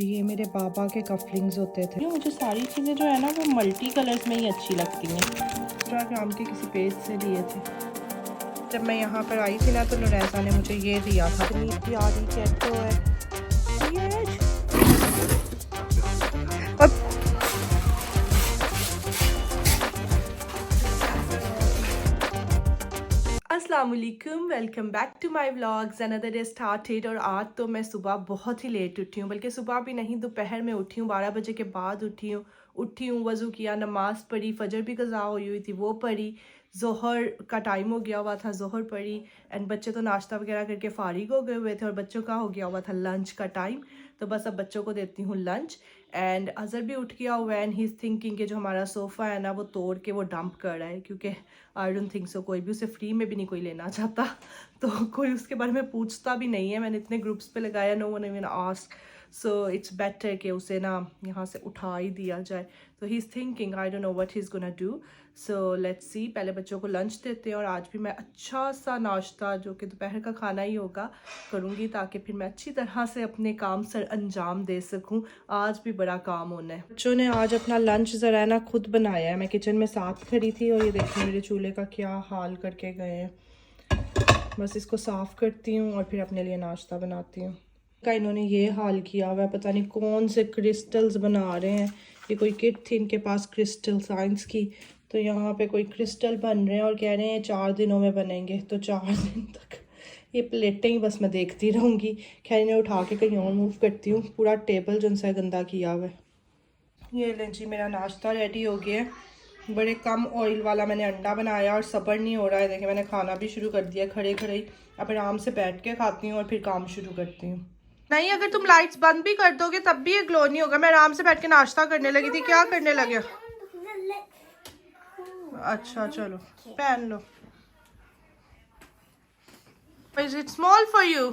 ये मेरे पापा के कफलिंग्स होते थे। मुझे सारी चीज़ें जो है ना वो मल्टी कलर्स में ही अच्छी लगती हैं। इंस्टाग्राम के किसी पेज से लिए थे। जब मैं यहाँ पर आई थी ना तो नुरैजा ने मुझे ये दिया था। प्यारी कैटो है। अस्सलाम वालेकुम, welcome back to my vlogs. Another day started. और आज तो मैं सुबह बहुत ही लेट उठी हूँ, बल्कि सुबह भी नहीं दोपहर में उठी हूँ। 12 बजे के बाद उठी हूँ, वज़ू किया, नमाज़ पढ़ी, फजर भी कज़ा हुई थी वो पढ़ी, ज़ोहर का टाइम हो गया हुआ था, ज़ोहर पढ़ी। एंड बच्चे तो नाश्ता वगैरह करके फ़ारिग हो गए हुए थे और बच्चों का हो गया हुआ था लंच का टाइम। तो बस अब बच्चों को देती हूँ लंच। एंड अज़र भी उठ गया हुआ है एंड ही इज़ थिंकिंग कि जो हमारा सोफ़ा है ना वो तोड़ के वो डंप कर रहा है, क्योंकि आई डोंट थिंक सो कोई भी उसे फ्री में भी नहीं कोई लेना चाहता। तो कोई उसके बारे में पूछता भी नहीं है। मैंने इतने ग्रुप्स पे लगाया, no one even ask. So it's better कि उसे ना यहाँ से उठा ही दिया जाए। तो he is thinking, I don't know what he is gonna do. So let's see. पहले बच्चों को लंच देते हैं और आज भी मैं अच्छा सा नाश्ता जो कि दोपहर का खाना ही होगा करूँगी, ताकि फिर मैं अच्छी तरह से अपने काम सर अंजाम दे सकूँ। आज भी बड़ा काम होना है। बच्चों ने आज अपना लंच ज़रा ना खुद बनाया है। मैं किचन में साथ खड़ी थी और ये देखिए मेरे चूल्हे का क्या हाल करके गए हैं। बस इसको साफ़ करती हूँ और फिर अपने लिए नाश्ता बनाती हूँ। का इन्होंने ये हाल किया हुआ है, पता नहीं कौन से क्रिस्टल्स बना रहे हैं। ये कोई किट थी इनके पास क्रिस्टल साइंस की, तो यहाँ पे कोई क्रिस्टल बन रहे हैं और कह रहे हैं 4 दिनों में बनेंगे। तो 4 दिन तक ये प्लेटें ही बस मैं देखती रहूँगी। खैर इन्हें उठा के कहीं और मूव करती हूँ। पूरा टेबल जो सा गंदा किया हुआ है। ये लें जी, मेरा नाश्ता रेडी हो गया है। बड़े कम ऑयल वाला मैंने अंडा बनाया और सब्र नहीं हो रहा है। देखिए मैंने खाना भी शुरू कर दिया खड़े खड़े ही। अब आराम से बैठ के खाती हूँ और फिर काम शुरू करती हूँ। नहीं, अगर तुम लाइट्स बंद भी कर दोगे तब भी ये ग्लो नहीं होगा। मैं आराम से बैठ के नाश्ता करने लगी थी। क्या करने लगे? अच्छा चलो पहन लो। Is it small for you?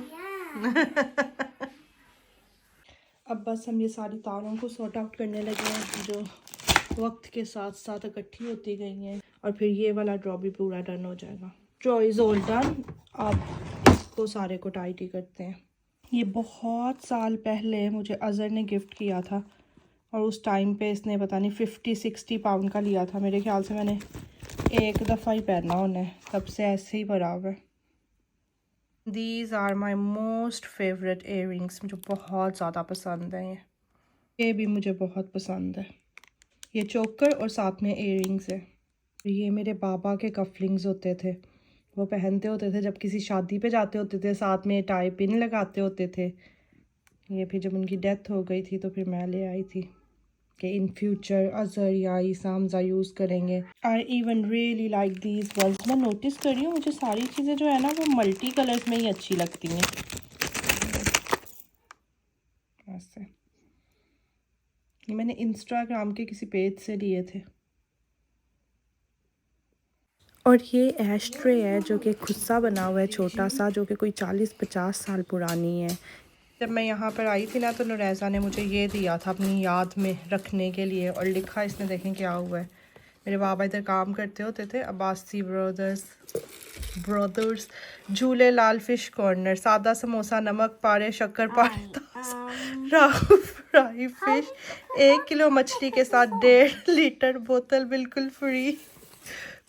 अब बस हम ये सारी तारों को सॉर्ट आउट करने लगे हैं जो वक्त के साथ साथ इकट्ठी होती गई हैं, और फिर ये वाला ड्रॉ भी पूरा डन हो जाएगा। Draw is all done. अब इसको सारे को टाइट ही करते हैं। ये बहुत साल पहले मुझे अज़र ने गिफ्ट किया था और उस टाइम पे इसने पता नहीं 50-60 पाउंड का लिया था। मेरे ख्याल से मैंने एक दफ़ा ही पहना होना है, तब से ऐसे ही भरा हुआ है। These are my most favorite earrings, मुझे बहुत ज़्यादा पसंद है। ये भी मुझे बहुत पसंद है। ये चोकर और साथ में इयररिंग्स है। ये मेरे पापा के कफलिंग्स होते थे, वो पहनते होते थे जब किसी शादी पे जाते होते थे, साथ में टाई पिन लगाते होते थे। ये फिर जब उनकी डेथ हो गई थी तो फिर मैं ले आई थी कि इन फ्यूचर अज़र या ईसामज़ा यूज़ करेंगे। I even really like these words. मैं नोटिस कर रही हूँ मुझे सारी चीज़ें जो है ना वो मल्टी कलर्स में ही अच्छी लगती हैं। ऐसे ये मैंने इंस्टाग्राम के किसी पेज से लिए थे। और ये एश ट्रे है जो कि खुद सा बना हुआ है, छोटा सा, जो कि कोई 40-50 साल पुरानी है। जब मैं यहाँ पर आई थी ना तो नुरैजा ने मुझे ये दिया था अपनी याद में रखने के लिए, और लिखा इसने देखें क्या हुआ है। मेरे बाबा इधर काम करते होते थे, अब्बासी ब्रदर्स झूले लाल फिश कॉर्नर, सादा समोसा, नमक पारे, शक्कर पारे, राहु फ्राई फिश, 1 किलो मछली के साथ 1.5 लीटर बोतल बिल्कुल फ्री।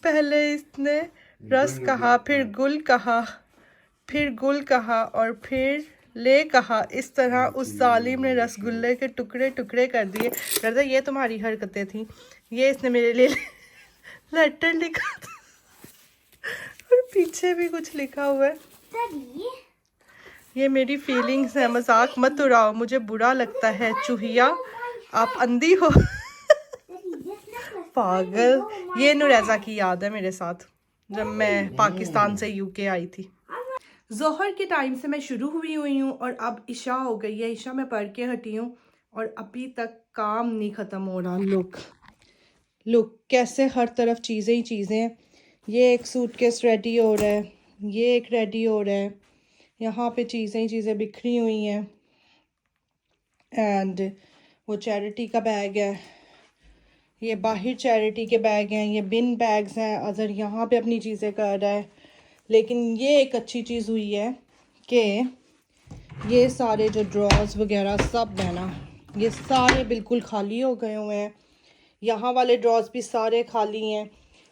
पहले इसने रस कहा, फिर गुल कहा, फिर गुल कहा और फिर ले कहा। इस तरह उस जालिम ने रसगुल्ले के टुकड़े टुकड़े कर दिए। कहता ये तुम्हारी हरकतें थी। ये इसने मेरे लिए लेटर लिखा था और पीछे भी कुछ लिखा हुआ है। ये मेरी फीलिंग्स है, मजाक मत उड़ाओ, मुझे बुरा लगता है चूहिया, आप अंधी हो। पागल। ये नुरैजा की याद है मेरे साथ जब मैं पाकिस्तान से यूके आई थी। ज़ोहर के टाइम से मैं शुरू हुई हूँ और अब इशा हो गई है। इशा मैं पढ़ के हटी हूँ और अभी तक काम नहीं ख़त्म हो रहा। लुक कैसे हर तरफ चीज़ें ही चीज़ें हैं। ये एक सूटकेस रेडी हो रहा है, ये एक रेडी हो रहा है, यहाँ पे चीज़ें ही चीज़ें बिखरी हुई हैं। एंड वो चैरिटी का बैग है, ये बाहर चैरिटी के बैग हैं, ये बिन बैग्स हैं। अज़र यहाँ पे अपनी चीज़ें कर रहा है। लेकिन ये एक अच्छी चीज़ हुई है कि ये सारे जो ड्रॉर्स वगैरह सब है ना ये सारे बिल्कुल खाली हो गए हुए हैं। यहाँ वाले ड्रॉर्स भी सारे खाली हैं।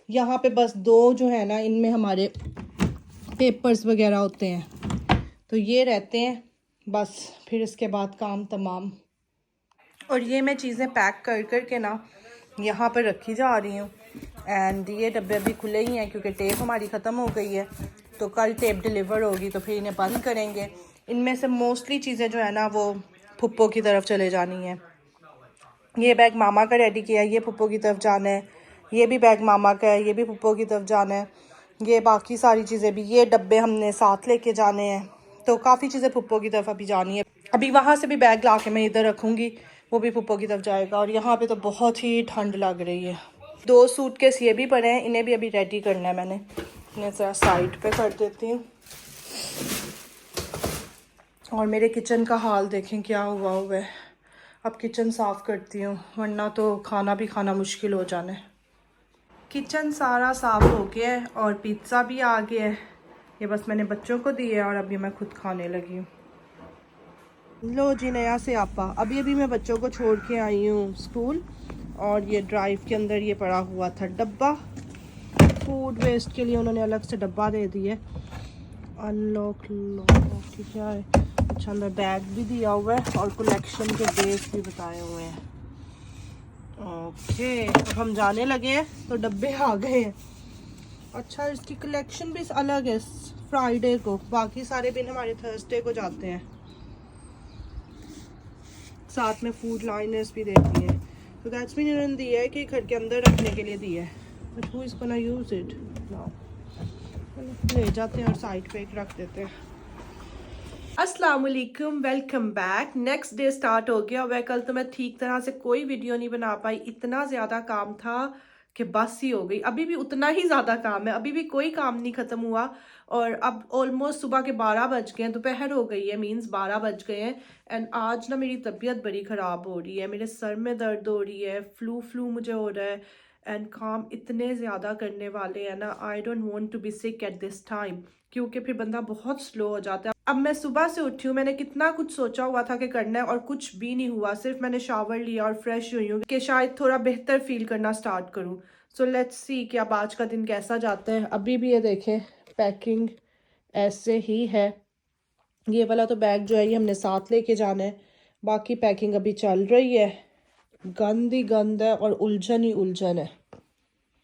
यहाँ पे बस 2 जो है ना, इनमें हमारे पेपर्स वगैरह होते हैं, तो ये रहते हैं बस। फिर इसके बाद काम तमाम। और ये मैं चीज़ें पैक कर कर के ना यहाँ पर रखी जा रही हूँ। एंड ये डब्बे अभी खुले ही हैं क्योंकि टेप हमारी ख़त्म हो गई है, तो कल टेप डिलीवर होगी तो फिर इन्हें बंद करेंगे। इनमें से मोस्टली चीज़ें जो है ना वो फुप्पो की तरफ चले जानी है। ये बैग मामा का रेडी किया है, ये फुप्पो की तरफ जाना है। ये भी बैग मामा का है, ये भी फुप्पो की तरफ जाना है। ये बाकी सारी चीज़ें भी, ये डब्बे हमने साथ लेके जाने हैं, तो काफ़ी चीज़ें फुप्पो की तरफ अभी जानी है। अभी वहाँ से भी बैग ला के मैं इधर रखूँगी, वो भी फुप्पो की तरफ जाएगा। और यहाँ पे तो बहुत ही ठंड लग रही है। 2 सूटकेस ये भी पड़े हैं, इन्हें भी अभी रेडी करना है मैंने। इन्हें ज़रा साइड पे कर देती हूँ। और मेरे किचन का हाल देखें क्या हुआ हुआ है। अब किचन साफ़ करती हूँ, वरना तो खाना भी खाना मुश्किल हो जाना है। किचन सारा साफ़ हो गया है और पिज़्ज़ा भी आ गया है। ये बस मैंने बच्चों को दिए और अभी मैं खुद खाने लगी हूँ। लो जी, नया से आपा। अभी अभी मैं बच्चों को छोड़ के आई हूँ स्कूल, और ये ड्राइव के अंदर ये पड़ा हुआ था डब्बा। फूड वेस्ट के लिए उन्होंने अलग से डब्बा दे दिया। अनलॉक क्या है, अच्छा अंदर बैग भी दिया हुआ है और कलेक्शन के डेट भी बताए हुए हैं। ओके, अब हम जाने लगे हैं तो डब्बे आ गए हैं। अच्छा, इसकी कलेक्शन भी अलग है फ्राइडे को, बाकी सारे दिन हमारे थर्सडे को जाते हैं। साथ में फूड लाइनर्स भी देती है, तो दैट्स मीन इन्होंने दिया है कि घर के अंदर रखने के लिए दिया है। But who is gonna use it now? ले जाते हैं और साइड पे एक रख देते हैं। अस्सलाम वालेकुम, welcome back. Next day start हो गया। वह कल तो मैं ठीक तरह से कोई वीडियो नहीं बना पाई, इतना ज़्यादा काम था कि बस ही हो गई। अभी भी उतना ही ज़्यादा काम है, अभी भी कोई काम नहीं ख़त्म हुआ। और अब ऑलमोस्ट सुबह के 12 बज गए हैं, दोपहर हो गई है, मींस 12 बज गए हैं। एंड आज ना मेरी तबीयत बड़ी ख़राब हो रही है, मेरे सर में दर्द हो रही है, फ्लू मुझे हो रहा है। एंड काम इतने ज़्यादा करने वाले हैं ना, I don't want to be sick at this time, क्योंकि फिर बंदा बहुत स्लो हो जाता है। अब मैं सुबह से उठी हूँ, मैंने कितना कुछ सोचा हुआ था कि करना है और कुछ भी नहीं हुआ। सिर्फ मैंने शावर लिया और फ्रेश हुई हूँ कि शायद थोड़ा बेहतर फील करना स्टार्ट करूँ। सो लेट्स सी कि अब आज का दिन कैसा जाता है। अभी भी ये देखें, पैकिंग ऐसे ही है। ये वाला तो बैग जो है ये हमने साथ लेके जाना है, बाकी पैकिंग अभी चल रही है। गंद ही गंद है और उलझन ही उलझन है।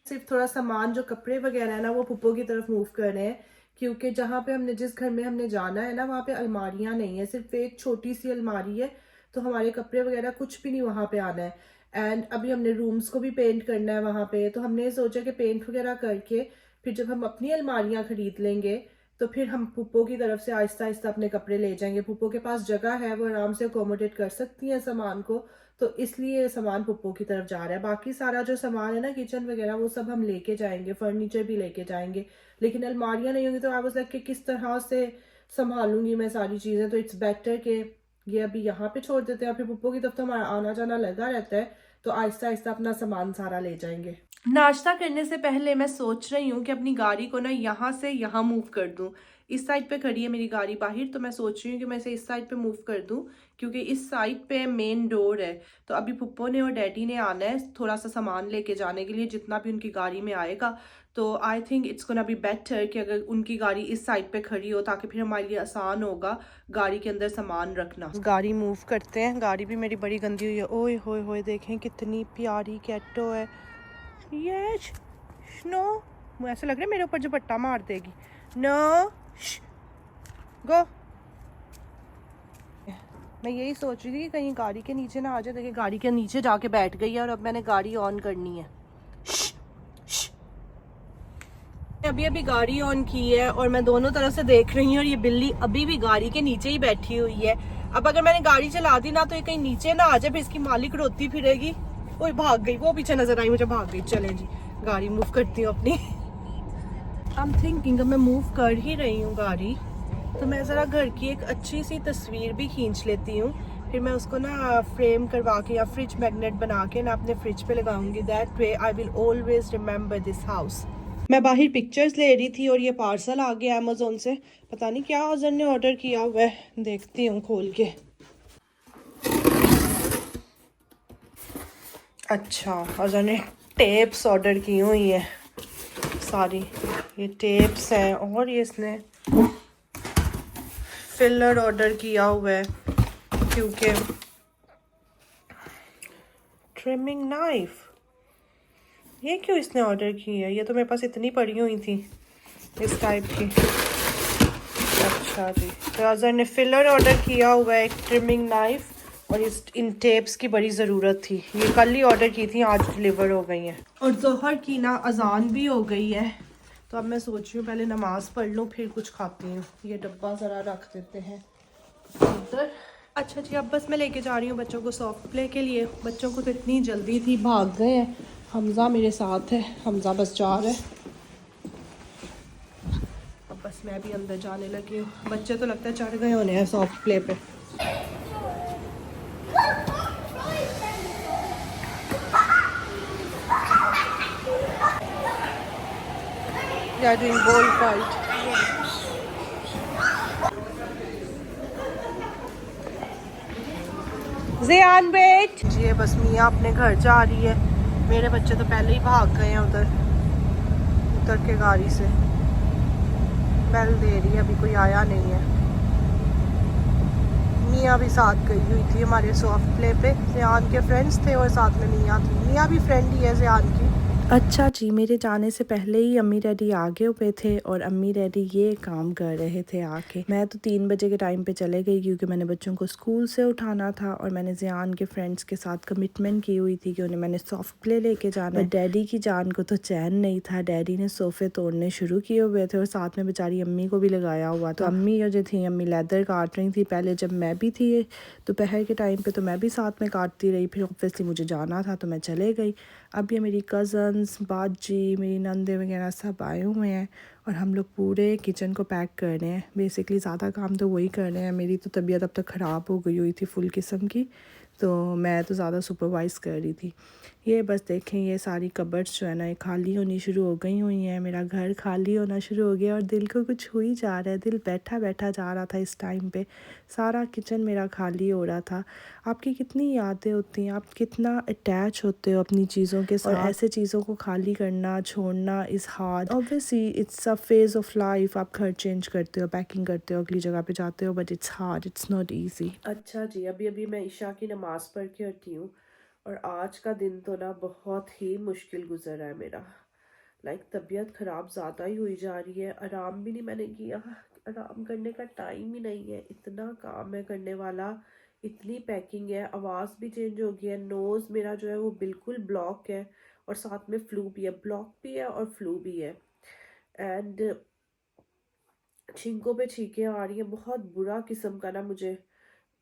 सिर्फ थोड़ा सामान जो कपड़े वगैरह है ना वो पुप्पो की तरफ मूव कर रहे हैं, क्योंकि जहाँ पे हमने जिस घर में हमने जाना है ना वहाँ पे अलमारियाँ नहीं है, सिर्फ एक छोटी सी अलमारी है। तो हमारे कपड़े वगैरह कुछ भी नहीं वहाँ पे आना है। एंड अभी हमने रूम्स को भी पेंट करना है वहाँ पे, तो हमने सोचा कि पेंट वगैरह करके फिर जब हम अपनी अलमारियाँ खरीद लेंगे तो फिर हम पुप्पो की तरफ से आहिस्ता आहिस्ता अपने कपड़े ले जाएंगे। पुप्पो के पास जगह है, वो आराम से अकोमोडेट कर सकती हैं सामान को, तो इसलिए सामान पुप्पो की तरफ जा रहा है। बाकी सारा जो सामान है ना किचन वगैरह वो सब हम लेके जाएंगे, फर्नीचर भी लेके जाएंगे, लेकिन अलमारियां नहीं होंगी तो आई वाज लाइक कि किस तरह से संभालूंगी मैं सारी चीज़ें। तो इट्स बेटर कि ये अभी यहाँ पे छोड़ देते हैं, फिर पुप्पो की तरफ तो हमारा आना जाना लगा रहता है, तो आहिस्ता आहिस्ता अपना सामान सारा ले जाएंगे। नाश्ता करने से पहले मैं सोच रही हूँ कि अपनी गाड़ी को ना यहाँ से यहाँ मूव कर दूँ। इस साइड पे खड़ी है मेरी गाड़ी बाहर, तो मैं सोच रही हूँ कि मैं इसे इस साइड पे मूव कर दूँ, क्योंकि इस साइड पे मेन डोर है। तो अभी पुप्पो ने और डैडी ने आना है थोड़ा सा सामान लेके जाने के लिए, जितना भी उनकी गाड़ी में आएगा। तो I think it's gonna be better कि अगर उनकी गाड़ी इस साइड पे खड़ी हो, ताकि फिर हमारे लिए आसान होगा गाड़ी के अंदर सामान रखना। गाड़ी मूव करते हैं। गाड़ी भी मेरी बड़ी गंदी हुई है। ओए होए होए, देखें कितनी प्यारी कैटो है। यस नो, ऐसा लग रहा है मेरे ऊपर दुपट्टा मार देगी। नो गो। मैं यही सोच रही थी कि कहीं गाड़ी के नीचे ना आ जाए। देखिए गाड़ी के नीचे जाके बैठ गई है और अब मैंने गाड़ी ऑन करनी है। अभी अभी गाड़ी ऑन की है और मैं दोनों तरफ से देख रही हूँ और ये बिल्ली अभी भी गाड़ी के नीचे ही बैठी हुई है। अब अगर मैंने गाड़ी चला दी ना तो ये कहीं नीचे ना आ जाए, फिर इसकी मालिक रोती फिरेगी। वो भाग गई, वो पीछे नजर आई मुझे, भाग गई। चलें जी, गाड़ी मूव करती हूँ अपनी। आई एम थिंकिंग अब मैं मूव कर ही रही हूँ गाड़ी, तो मैं ज़रा घर की एक अच्छी सी तस्वीर भी खींच लेती हूँ। फिर मैं उसको ना फ्रेम करवा के या फ्रिज मैग्नेट बना के ना अपने फ्रिज पे लगाऊंगी। That way I will always remember this house. मैं बाहर पिक्चर्स ले रही थी और ये पार्सल आ गया अमेजोन से। पता नहीं क्या अजहर ने ऑर्डर किया हुआ है, देखती हूँ खोल के। अच्छा, अजहर ने टेप्स ऑर्डर की हुई है सारी, ये टेप्स हैं और ये इसने फिलर ऑर्डर किया हुआ है क्योंकि ट्रिमिंग नाइफ, ये क्यों इसने ऑर्डर की है? ये तो मेरे पास इतनी पड़ी हुई थी इस टाइप की। अच्छा जी, तो अजहर ने फिलर ऑर्डर किया हुआ है, एक ट्रिमिंग नाइफ, और इन टेप्स की बड़ी ज़रूरत थी। ये कल ही ऑर्डर की थी, आज डिलीवर हो गई हैं। और जोहर की ना अजान भी हो गई है, तो अब मैं सोच रही हूँ पहले नमाज पढ़ लूँ फिर कुछ खाती हूँ। ये डब्बा ज़रा रख देते हैं इधर। अच्छा जी, अब बस मैं लेके जा रही हूँ बच्चों को सॉफ्ट प्ले के लिए। बच्चों को तो इतनी जल्दी थी, भाग गए हैं। हमज़ा मेरे साथ है, हमज़ा बस जा रहा है। अब बस मैं भी अंदर जाने लगी हूँ। बच्चे तो लगता है चढ़ गए होने हैं सॉफ्ट प्ले पे। They are doing ball fight. ज़ियान बेट जी, ये बस मियाँ अपने घर जा रही है। मेरे बच्चे तो पहले ही भाग गए हैं उधर, उतर के गाड़ी से। बेल दे रही है, अभी कोई आया नहीं है। मियाँ भी साथ गई हुई थी हमारे सॉफ्ट प्ले पे। ज़ियान के फ्रेंड्स थे और साथ में मियाँ थी। मियाँ भी फ्रेंड ही है ज़ियान की। अच्छा जी, मेरे जाने से पहले ही अम्मी डैडी आगे हुए थे और अम्मी डैडी ये काम कर रहे थे आके। मैं तो 3 बजे के टाइम पे चले गई क्योंकि मैंने बच्चों को स्कूल से उठाना था और मैंने ज़ियान के फ्रेंड्स के साथ कमिटमेंट की हुई थी कि उन्हें मैंने सॉफ्ट प्ले लेके जाना है। डैडी की जान को तो चैन नहीं था, डैडी ने सोफ़े तोड़ने शुरू किए हुए थे और साथ में बेचारी अम्मी को भी लगाया हुआ था। अम्मी जो थी, अम्मी लेदर काट रही थी पहले, जब मैं भी थी दोपहर के टाइम पे तो मैं भी साथ में काटती रही। फिर ऑब्वियसली मुझे जाना था तो मैं चले गई। अब ये मेरी कज़न्स, बाजी, मेरी नंदे वगैरह सब आए हुए हैं और हम लोग पूरे किचन को पैक कर रहे हैं। बेसिकली ज़्यादा काम तो वही कर रहे हैं। मेरी तो तबीयत अब तक ख़राब हो गई हुई थी फुल किस्म की, तो मैं तो ज़्यादा सुपरवाइज़ कर रही थी। ये बस देखें, ये सारी कबर्ड्स जो है ना, ये खाली होनी शुरू हो गई हुई हैं। मेरा घर खाली होना शुरू हो गया और दिल को कुछ हो ही जा रहा है। दिल बैठा बैठा जा रहा था इस टाइम पे। सारा किचन मेरा खाली हो रहा था। आपकी कितनी यादें होती हैं, आप कितना अटैच होते हो अपनी चीज़ों के साथ, और ऐसे चीज़ों को खाली करना, छोड़ना is hard. Obviously it's a phase of life. आप घर चेंज करते हो, पैकिंग करते हो, अगली जगह पे जाते हो, but it's hard, it's not easy. अच्छा जी, अभी अभी मैं ईशा की नमाज़ पढ़ के हटी हूँ और आज का दिन तो ना बहुत ही मुश्किल गुजर रहा है मेरा। तबीयत ख़राब ज़्यादा ही हुई जा रही है। आराम भी नहीं मैंने किया, आराम करने का टाइम ही नहीं है। इतना काम है करने वाला, इतनी पैकिंग है, आवाज़ भी चेंज हो गई है, नोज़ मेरा जो है वो बिल्कुल ब्लॉक है और साथ में फ्लू भी है। ब्लॉक भी है और फ्लू भी है, एंड छींकों पे छींकें आ रही हैं। बहुत बुरा किस्म का ना मुझे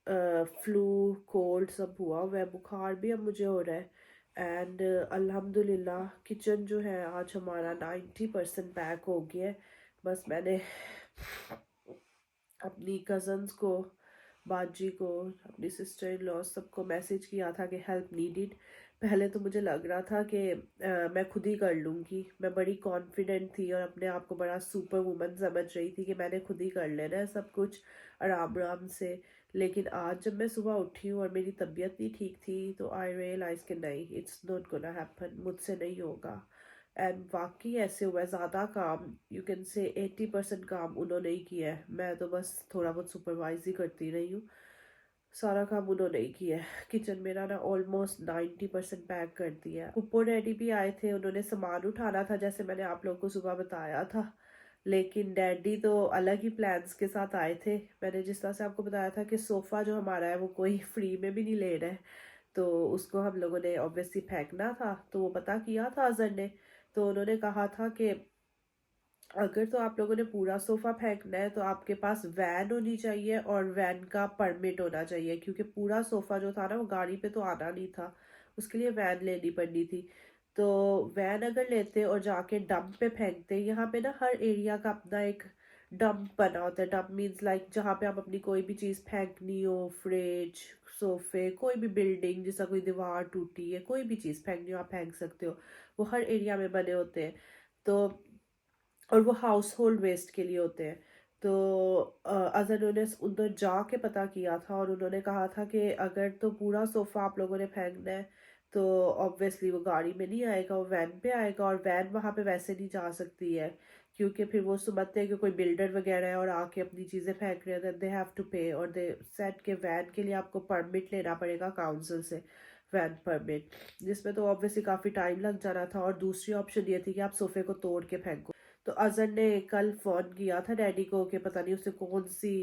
फ्लू, कोल्ड सब हुआ है। बुखार भी अब मुझे हो रहा है। एंड अल्हम्दुलिल्लाह किचन जो है आज हमारा 90% पैक हो गया है। बस मैंने अपनी कज़न्स को, बाजी को, अपनी सिस्टर इन लॉ सबको मैसेज किया था कि हेल्प नीडिड। पहले तो मुझे लग रहा था कि मैं खुद ही कर लूँगी। मैं बड़ी कॉन्फिडेंट थी और अपने आप को बड़ा सुपर वुमन समझ रही थी कि मैंने खुद ही कर लेना है सब कुछ आराम आराम से। लेकिन आज जब मैं सुबह उठी हूँ और मेरी तबीयत नहीं ठीक थी, तो आई रियलाइज़ कि नहीं, इट्स नॉट गोना हैपन, मुझसे नहीं होगा। एंड वाकई ऐसे हुआ है। ज़्यादा काम, यू कैन से 80% काम उन्होंने ही किया है। मैं तो बस थोड़ा बहुत सुपरवाइज ही करती रही हूँ, सारा काम उन्होंने ही किया है। किचन मेरा ना ऑलमोस्ट 90% पैक कर दिया है। पुप्पो डैडी भी आए थे, उन्होंने सामान उठाना था जैसे मैंने आप लोगों को सुबह बताया था। लेकिन डैडी तो अलग ही प्लान्स के साथ आए थे। मैंने जिस तरह से आपको बताया था कि सोफ़ा जो हमारा है वो कोई फ्री में भी नहीं ले रहा है, तो उसको हम लोगों ने ऑब्वियसली फेंकना था। तो वो पता किया था अजहर ने, तो उन्होंने कहा था कि अगर तो आप लोगों ने पूरा सोफ़ा फेंकना है तो आपके पास वैन होनी चाहिए और वैन का परमिट होना चाहिए, क्योंकि पूरा सोफ़ा जो था ना वो गाड़ी पे तो आना नहीं था, उसके लिए वैन लेनी पड़नी थी। तो वैन अगर लेते और जाके डंप पे फेंकते, यहाँ पे ना हर एरिया का अपना एक डंप बना होता है। डंप मीन्स जहाँ पे आप अपनी कोई भी चीज़ फेंकनी हो, फ्रिज, सोफ़े, कोई भी बिल्डिंग, जैसा कोई दीवार टूटी है, कोई भी चीज़ फेंकनी हो आप फेंक सकते हो। वो हर एरिया में बने होते हैं। तो और वो हाउस होल्ड वेस्ट के लिए होते हैं। तो अजहर ने उधर जाके पता किया था और उन्होंने कहा था कि अगर तो पूरा सोफ़ा आप लोगों ने फेंकना है तो ऑब्वियसली वो गाड़ी में नहीं आएगा, वो वैन पे आएगा, और वैन वहाँ पे वैसे नहीं जा सकती है क्योंकि फिर वो समझते हैं कि कोई बिल्डर वगैरह है और आके अपनी चीज़ें फेंक रहे हैं, दे हैव टू पे, और दे सेट के वैन के लिए आपको परमिट लेना पड़ेगा काउंसिल से, वैन परमिट, जिसमें तो ऑब्वियसली काफ़ी टाइम लग जाना था। और दूसरी ऑप्शन ये थी कि आप सोफ़े को तोड़ के फेंको। तो अजहर ने कल फ़ोन किया था डैडी को कि पता नहीं उसे कौन सी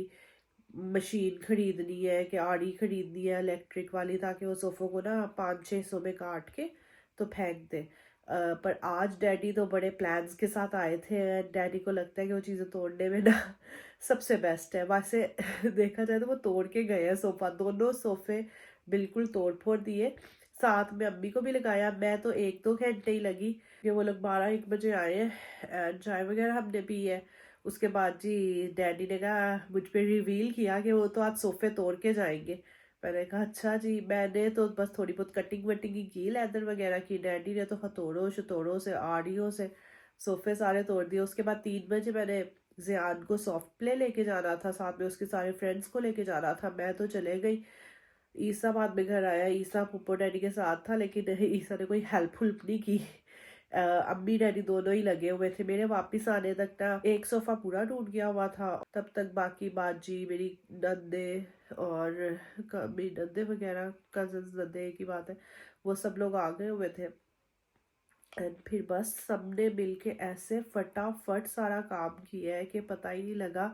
मशीन खरीदनी है कि आड़ी खरीदनी है इलेक्ट्रिक वाली, ताकि वो सोफ़ों को ना 500-600 में काट के तो फेंक दे। पर आज डैडी तो बड़े प्लान्स के साथ आए थे। डैडी को लगता है कि वो चीज़ें तोड़ने में ना सबसे बेस्ट है वैसे देखा जाए तो वो तोड़ के गए हैं सोफ़ा, दोनों सोफ़े बिल्कुल तोड़ फोड़ दिए। साथ में अम्मी को भी लगाया, मैं तो 1-2 घंटे ही लगी कि वो लोग 12-1 बजे आए हैं एंड चाय वगैरह हमने पी है। उसके बाद जी डैडी ने कहा, मुझ पे रिवील किया कि वो तो आज सोफ़े तोड़ के जाएंगे। मैंने कहा अच्छा जी, मैंने तो बस थोड़ी बहुत कटिंग वटिंग ही की लेदर वगैरह की, डैडी ने तो हथौड़ों शथौड़ों से आड़ियों से सोफ़े सारे तोड़ दिए। उसके बाद 3 बजे मैंने ज़ियान को सॉफ्ट प्ले लेके जाना था, साथ में उसके सारे फ्रेंड्स को लेके जाना था, मैं तो चले गई। ईसा बाद में घर आया, ईसा पुप्पो डैडी के साथ था, लेकिन ईसा ने कोई हेल्प हुल्प नहीं की। अम्मी डैडी दोनों ही लगे हुए थे। मेरे वापस आने तक ना एक सोफ़ा पूरा टूट गया हुआ था, तब तक बाकी बाजी मेरी नंदे और मेरी नंदे वगैरह कजन्स, नंदे की बात है, वो सब लोग आ गए हुए थे। एंड फिर बस सबने मिलके ऐसे फटाफट सारा काम किया है कि पता ही नहीं लगा।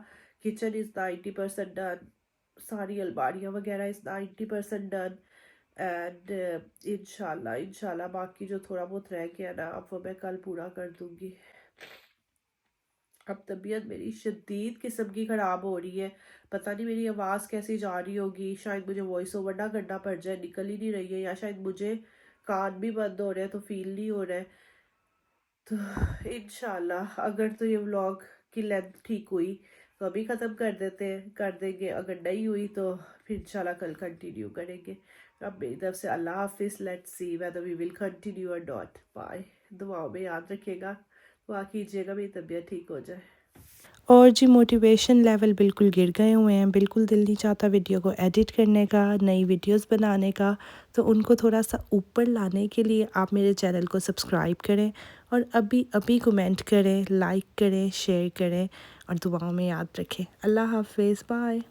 किचन इज़ 90% डन, सारी अलमारियाँ वगैरह इज़ 90% डन, एंड इंशाल्लाह इंशाल्लाह बाकी जो थोड़ा बहुत रह गया ना, अब वो मैं कल पूरा कर दूँगी। अब तबीयत मेरी शदीद किस्म की ख़राब हो रही है, पता नहीं मेरी आवाज़ कैसी जा रही होगी, शायद मुझे वॉइस ओवर ना करना पड़ जाए, निकल ही नहीं रही है, या शायद मुझे कान भी बंद हो रहे हैं तो फील नहीं हो रहा है। तो इंशाल्लाह अगर तो ये व्लॉग की लेंथ ठीक हुई तो अभी ख़त्म कर देंगे, अगर नहीं हुई तो फिर इंशाल्लाह कल कंटिन्यू करेंगे। अब मेरी तरफ से अल्लाह हाफिज़, let's see whether we will continue और नॉट। बाय। दुआओं में याद रखिएगा, दुआ कीजिएगा मेरी तबीयत ठीक हो जाए। और जी मोटिवेशन लेवल बिल्कुल गिर गए हुए हैं, बिल्कुल दिल नहीं चाहता वीडियो को एडिट करने का, नई वीडियोस बनाने का। तो उनको थोड़ा सा ऊपर लाने के लिए आप मेरे चैनल को सब्सक्राइब करें और अभी अभी कमेंट करें, लाइक करें, शेयर करें और दुआओं में याद रखें। अल्लाह हाफिज़, बाय।